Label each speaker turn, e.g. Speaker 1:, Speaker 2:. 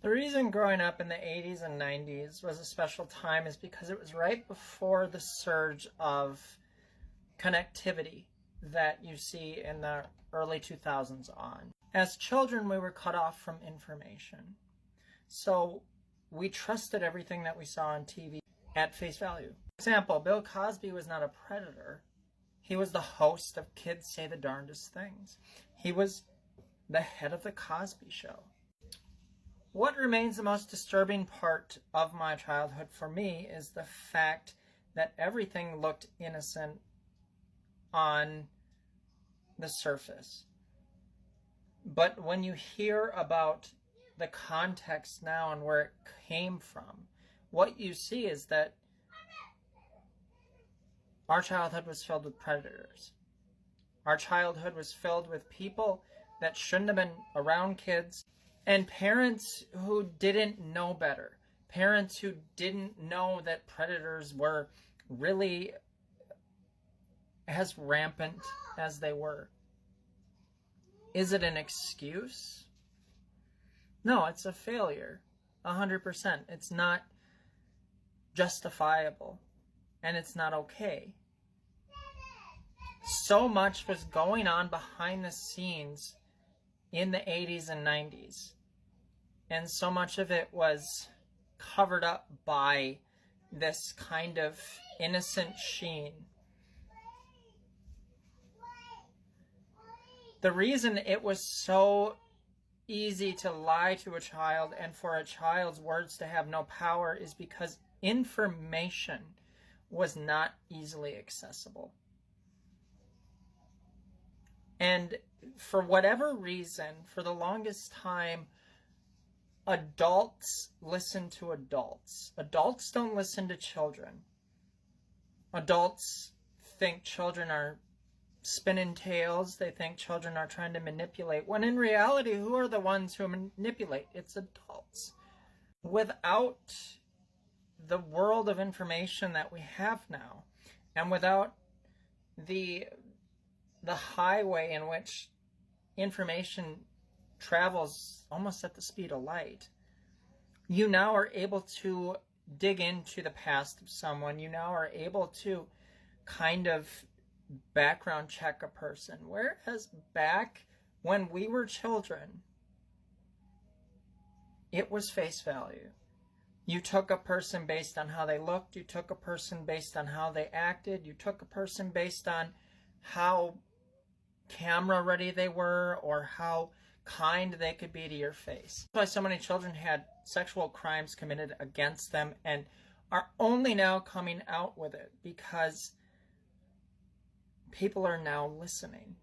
Speaker 1: The reason growing up in the 80s and 90s was a special time is because it was right before the surge of connectivity that you see in the early 2000s on. As children, we were cut off from information. So we trusted everything that we saw on TV at face value. For example, Bill Cosby was not a predator. He was the host of Kids Say the Darndest Things. He was the head of the Cosby Show. What remains the most disturbing part of my childhood for me is the fact that everything looked innocent on the surface. But when you hear about the context now and where it came from, what you see is that our childhood was filled with predators. Our childhood was filled with people that shouldn't have been around kids, and parents who didn't know better. Parents who didn't know that predators were really as rampant as they were. Is it an excuse? No, it's a failure. 100%. It's not justifiable. And it's not okay. So much was going on behind the scenes in the 80s and 90s. And so much of it was covered up by this kind of innocent sheen. The reason it was so easy to lie to a child and for a child's words to have no power is because information was not easily accessible. And for whatever reason, for the longest time, adults listen to adults. Adults don't listen to children. Adults think children are spinning tales. They think children are trying to manipulate, when in reality, who are the ones who manipulate? It's adults. Without the world of information that we have now, and without the highway in which information travels almost at the speed of light, you now are able to dig into the past of someone. You now are able to kind of background check a person. Whereas back when we were children, it was face value. You took a person based on how they looked. You took a person based on how they acted. You took a person based on how camera ready they were or how kind they could be to your face. That's why so many children had sexual crimes committed against them and are only now coming out with it, because people are now listening.